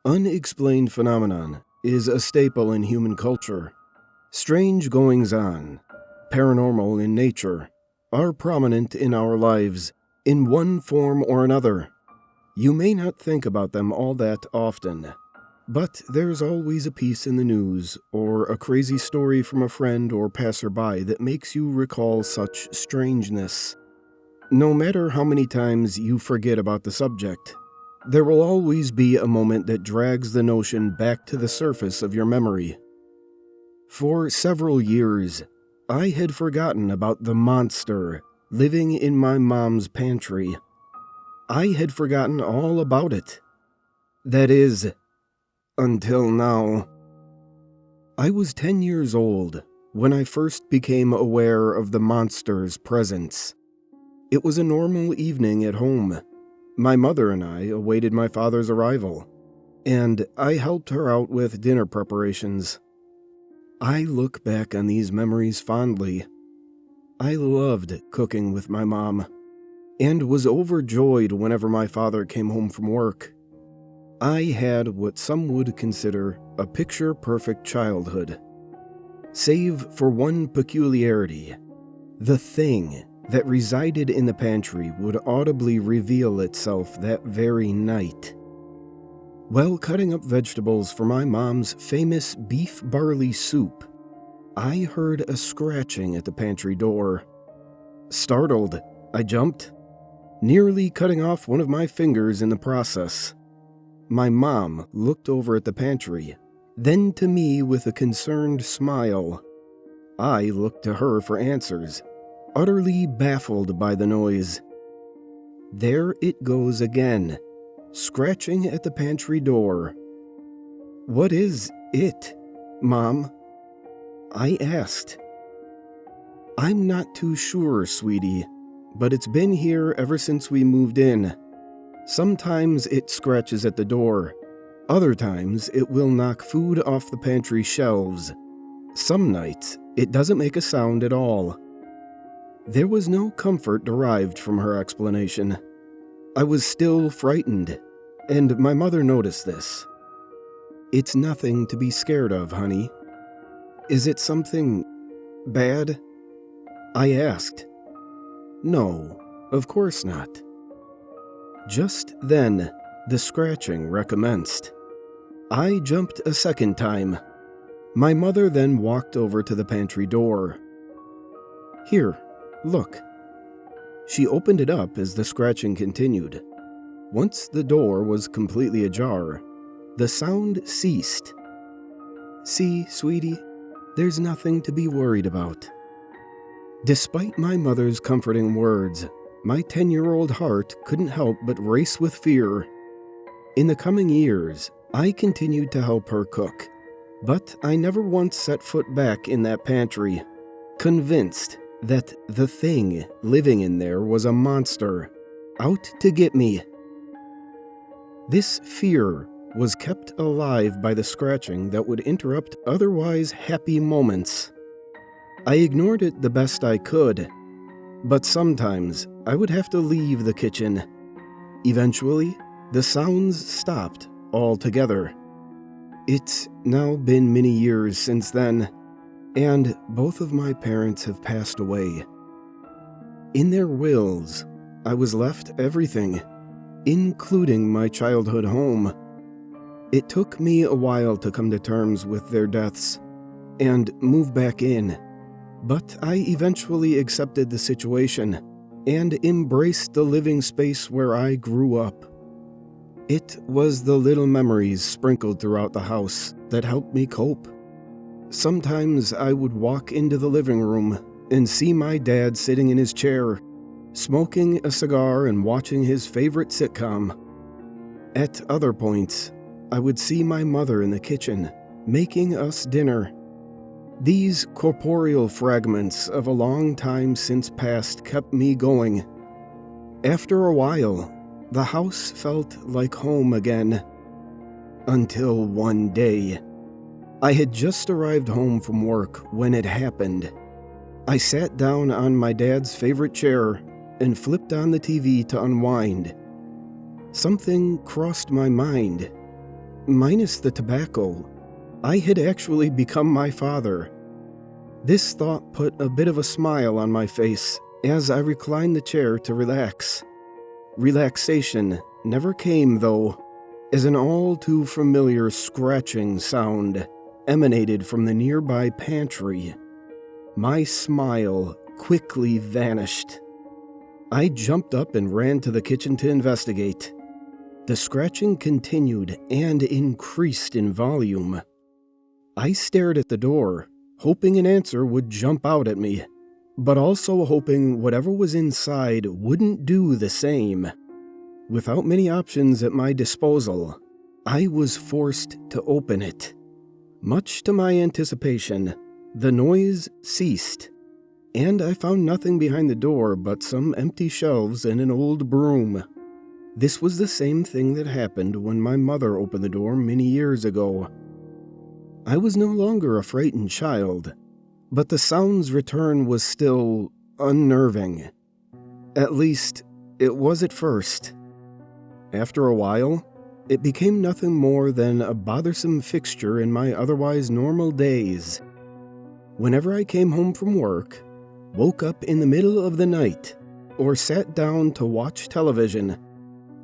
Unexplained phenomenon is a staple in human culture. Strange goings-on, paranormal in nature, are prominent in our lives in one form or another. You may not think about them all that often, but there's always a piece in the news or a crazy story from a friend or passerby that makes you recall such strangeness. No matter how many times you forget about the subject, there will always be a moment that drags the notion back to the surface of your memory. For several years, I had forgotten about the monster living in my mom's pantry. I had forgotten all about it. That is, until now. I was 10 years old when I first became aware of the monster's presence. It was a normal evening at home. My mother and I awaited my father's arrival, and I helped her out with dinner preparations. I look back on these memories fondly. I loved cooking with my mom, and was overjoyed whenever my father came home from work. I had what some would consider a picture-perfect childhood, save for one peculiarity. The thing that resided in the pantry would audibly reveal itself that very night. While cutting up vegetables for my mom's famous beef barley soup, I heard a scratching at the pantry door. Startled, I jumped, nearly cutting off one of my fingers in the process. My mom looked over at the pantry, then to me with a concerned smile. I looked to her for answers, utterly baffled by the noise. There it goes again, scratching at the pantry door. "What is it, Mom?" I asked. "I'm not too sure, sweetie, but it's been here ever since we moved in. Sometimes it scratches at the door. Other times it will knock food off the pantry shelves. Some nights it doesn't make a sound at all." There was no comfort derived from her explanation. I was still frightened, and my mother noticed this. "It's nothing to be scared of, honey. Is it something bad?" I asked. "No, of course not." Just then, the scratching recommenced. I jumped a second time. My mother then walked over to the pantry door. "Here, look." She opened it up as the scratching continued. Once the door was completely ajar, the sound ceased. "See, sweetie, there's nothing to be worried about." Despite my mother's comforting words, my 10-year-old heart couldn't help but race with fear. In the coming years, I continued to help her cook, but I never once set foot back in that pantry, convinced that the thing living in there was a monster, out to get me. This fear was kept alive by the scratching that would interrupt otherwise happy moments. I ignored it the best I could, but sometimes I would have to leave the kitchen. Eventually, the sounds stopped altogether. It's now been many years since then, and both of my parents have passed away. In their wills, I was left everything, including my childhood home. It took me a while to come to terms with their deaths and move back in, but I eventually accepted the situation and embraced the living space where I grew up. It was the little memories sprinkled throughout the house that helped me cope. Sometimes I would walk into the living room and see my dad sitting in his chair, smoking a cigar and watching his favorite sitcom. At other points, I would see my mother in the kitchen, making us dinner. These corporeal fragments of a long time since past kept me going. After a while, the house felt like home again. Until one day, I had just arrived home from work when it happened. I sat down on my dad's favorite chair and flipped on the TV to unwind. Something crossed my mind. Minus the tobacco, I had actually become my father. This thought put a bit of a smile on my face as I reclined the chair to relax. Relaxation never came, though, as an all-too-familiar scratching sound emanated from the nearby pantry. My smile quickly vanished. I jumped up and ran to the kitchen to investigate. The scratching continued and increased in volume. I stared at the door, hoping an answer would jump out at me, but also hoping whatever was inside wouldn't do the same. Without many options at my disposal, I was forced to open it. Much to my anticipation, the noise ceased, and I found nothing behind the door but some empty shelves and an old broom. This was the same thing that happened when my mother opened the door many years ago. I was no longer a frightened child, but the sound's return was still unnerving. At least, it was at first. After a while, it became nothing more than a bothersome fixture in my otherwise normal days. Whenever I came home from work, woke up in the middle of the night, or sat down to watch television,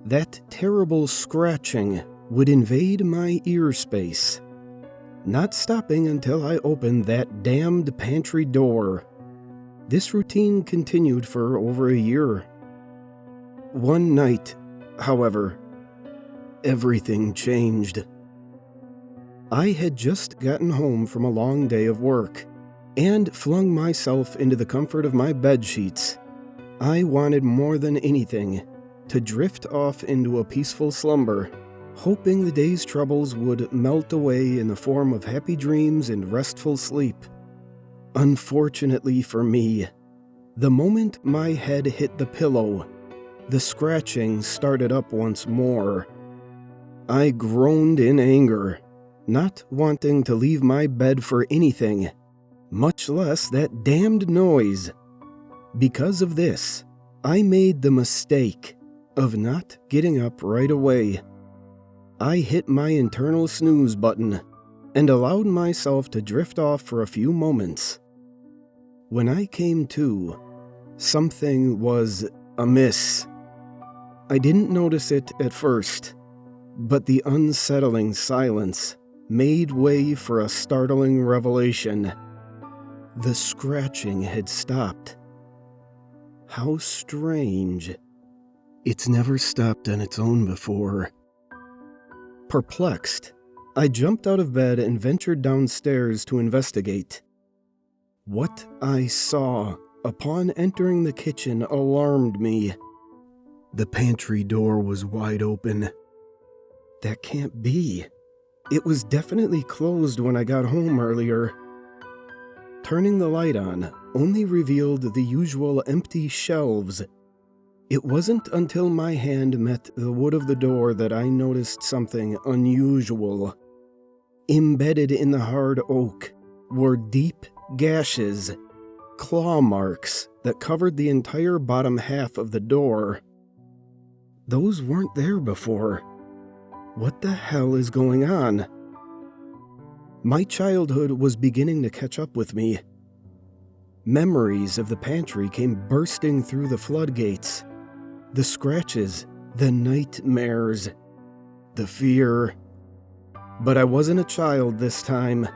that terrible scratching would invade my ear space, not stopping until I opened that damned pantry door. This routine continued for over a year. One night, however, everything changed. I had just gotten home from a long day of work and flung myself into the comfort of my bedsheets. I wanted more than anything to drift off into a peaceful slumber, hoping the day's troubles would melt away in the form of happy dreams and restful sleep. Unfortunately for me, the moment my head hit the pillow, the scratching started up once more. I groaned in anger, not wanting to leave my bed for anything, much less that damned noise. Because of this, I made the mistake of not getting up right away. I hit my internal snooze button and allowed myself to drift off for a few moments. When I came to, something was amiss. I didn't notice it at first, but the unsettling silence made way for a startling revelation. The scratching had stopped. How strange. It's never stopped on its own before. Perplexed, I jumped out of bed and ventured downstairs to investigate. What I saw upon entering the kitchen alarmed me. The pantry door was wide open. That can't be. It was definitely closed when I got home earlier. Turning the light on only revealed the usual empty shelves. It wasn't until my hand met the wood of the door that I noticed something unusual. Embedded in the hard oak were deep gashes, claw marks that covered the entire bottom half of the door. Those weren't there before. What the hell is going on? My childhood was beginning to catch up with me. Memories of the pantry came bursting through the floodgates. The scratches, the nightmares, the fear. But I wasn't a child this time,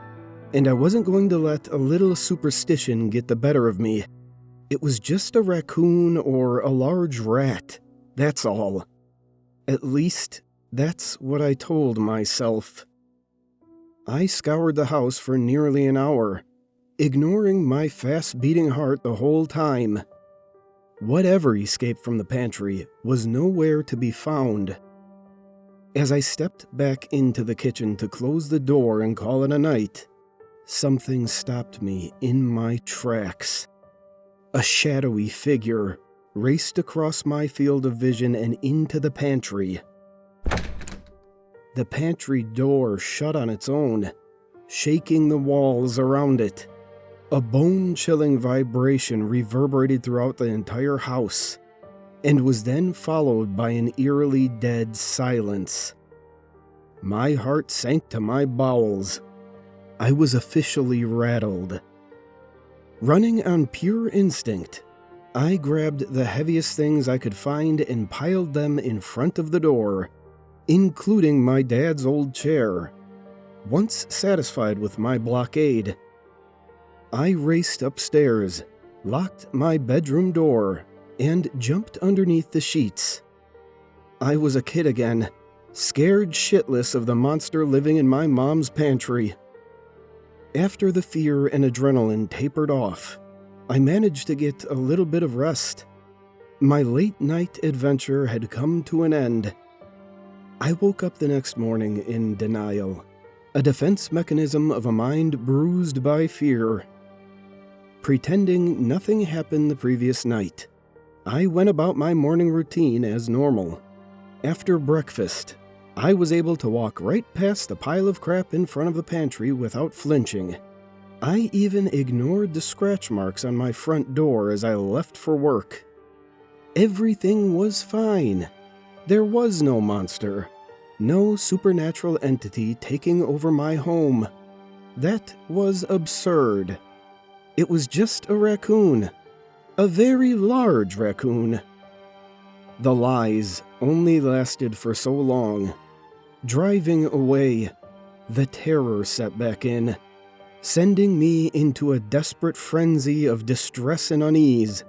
and I wasn't going to let a little superstition get the better of me. It was just a raccoon or a large rat, that's all. At least, that's what I told myself. I scoured the house for nearly an hour, ignoring my fast-beating heart the whole time. Whatever escaped from the pantry was nowhere to be found. As I stepped back into the kitchen to close the door and call it a night, something stopped me in my tracks. A shadowy figure raced across my field of vision and into the pantry. The pantry door shut on its own, shaking the walls around it. A bone-chilling vibration reverberated throughout the entire house, and was then followed by an eerily dead silence. My heart sank to my bowels. I was officially rattled. Running on pure instinct, I grabbed the heaviest things I could find and piled them in front of the door, including my dad's old chair. Once satisfied with my blockade, I raced upstairs, locked my bedroom door, and jumped underneath the sheets. I was a kid again, scared shitless of the monster living in my mom's pantry. After the fear and adrenaline tapered off, I managed to get a little bit of rest. My late-night adventure had come to an end. I woke up the next morning in denial, a defense mechanism of a mind bruised by fear. Pretending nothing happened the previous night, I went about my morning routine as normal. After breakfast, I was able to walk right past the pile of crap in front of the pantry without flinching. I even ignored the scratch marks on my front door as I left for work. Everything was fine. There was no monster, no supernatural entity taking over my home. That was absurd. It was just a raccoon, a very large raccoon. The lies only lasted for so long. Driving away, the terror set back in, sending me into a desperate frenzy of distress and unease.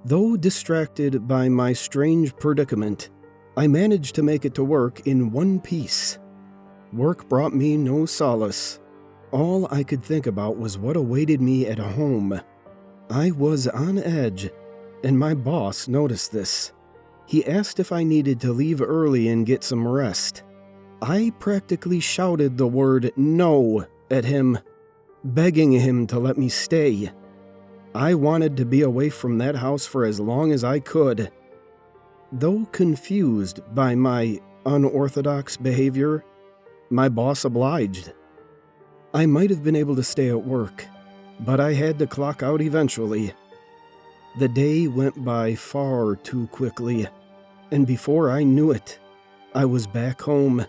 Though distracted by my strange predicament, I managed to make it to work in one piece. Work brought me no solace. All I could think about was what awaited me at home. I was on edge, and my boss noticed this. He asked if I needed to leave early and get some rest. I practically shouted the word no at him, begging him to let me stay. I wanted to be away from that house for as long as I could. Though confused by my unorthodox behavior, my boss obliged. I might have been able to stay at work, but I had to clock out eventually. The day went by far too quickly, and before I knew it, I was back home,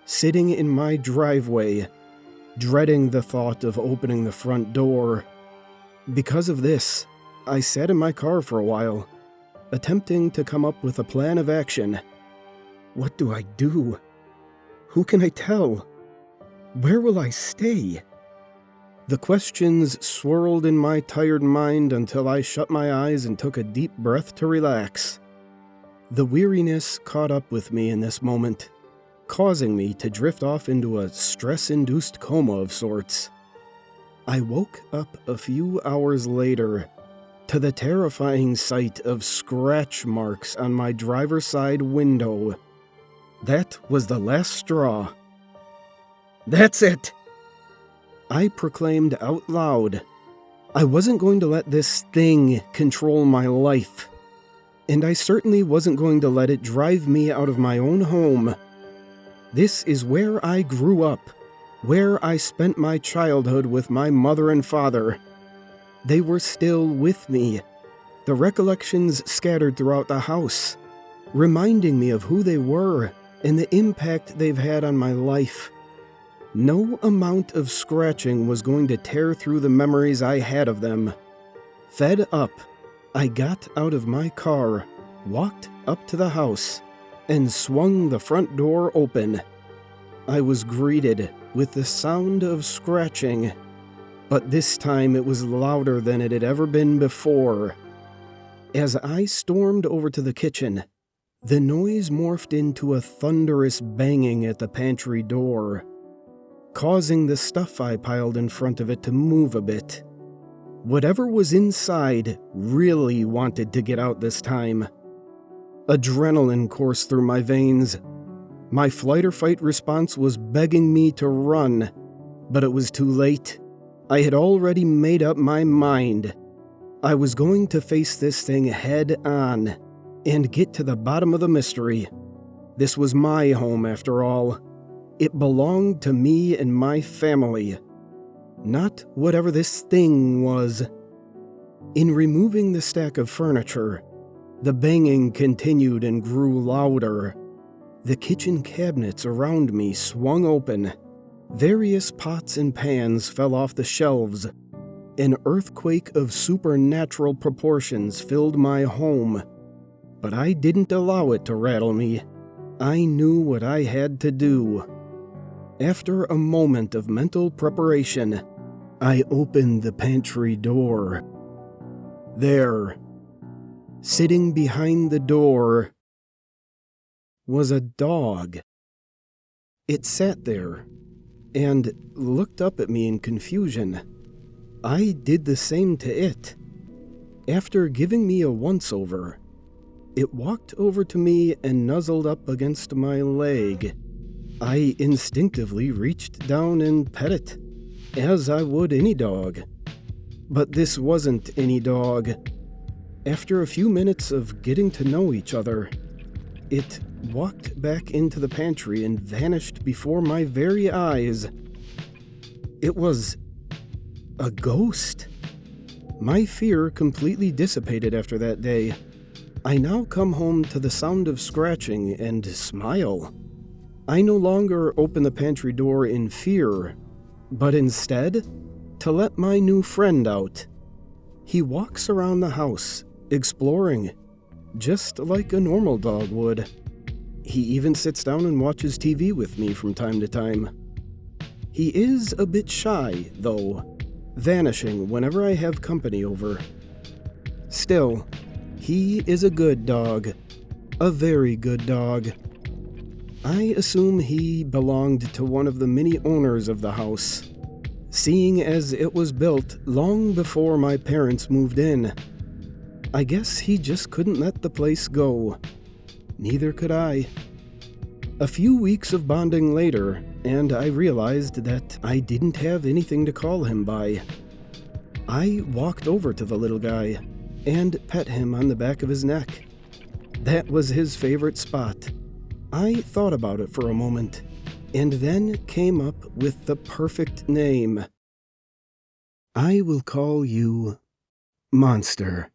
sitting in my driveway, dreading the thought of opening the front door. Because of this, I sat in my car for a while, attempting to come up with a plan of action. What do I do? Who can I tell? Where will I stay? The questions swirled in my tired mind until I shut my eyes and took a deep breath to relax. The weariness caught up with me in this moment, causing me to drift off into a stress-induced coma of sorts. I woke up a few hours later to the terrifying sight of scratch marks on my driver's side window. That was the last straw. That's it! I proclaimed out loud. I wasn't going to let this thing control my life. And I certainly wasn't going to let it drive me out of my own home. This is where I grew up, where I spent my childhood with my mother and father. They were still with me, the recollections scattered throughout the house, reminding me of who they were and the impact they've had on my life. No amount of scratching was going to tear through the memories I had of them. Fed up, I got out of my car, walked up to the house, and swung the front door open. I was greeted with the sound of scratching, but this time it was louder than it had ever been before. As I stormed over to the kitchen, the noise morphed into a thunderous banging at the pantry door, causing the stuff I piled in front of it to move a bit. Whatever was inside really wanted to get out this time. Adrenaline coursed through my veins. My flight or fight response was begging me to run, but it was too late. I had already made up my mind. I was going to face this thing head on and get to the bottom of the mystery. This was my home, after all. It belonged to me and my family, not whatever this thing was. In removing the stack of furniture, the banging continued and grew louder. The kitchen cabinets around me swung open. Various pots and pans fell off the shelves. An earthquake of supernatural proportions filled my home. But I didn't allow it to rattle me. I knew what I had to do. After a moment of mental preparation, I opened the pantry door. There, sitting behind the door, was a dog. It sat there and looked up at me in confusion. I did the same to it. After giving me a once-over, it walked over to me and nuzzled up against my leg. I instinctively reached down and pet it, as I would any dog. But this wasn't any dog. After a few minutes of getting to know each other, it walked back into the pantry and vanished before my very eyes. It was a ghost. My fear completely dissipated after that day. I now come home to the sound of scratching and smile. I no longer open the pantry door in fear, but instead to let my new friend out. He walks around the house, exploring, just like a normal dog would. He even sits down and watches TV with me from time to time. He is a bit shy, though, vanishing whenever I have company over. Still, he is a good dog. A very good dog. I assume he belonged to one of the many owners of the house, seeing as it was built long before my parents moved in. I guess he just couldn't let the place go. Neither could I. A few weeks of bonding later, and I realized that I didn't have anything to call him by. I walked over to the little guy and pet him on the back of his neck. That was his favorite spot. I thought about it for a moment, and then came up with the perfect name. I will call you Monster.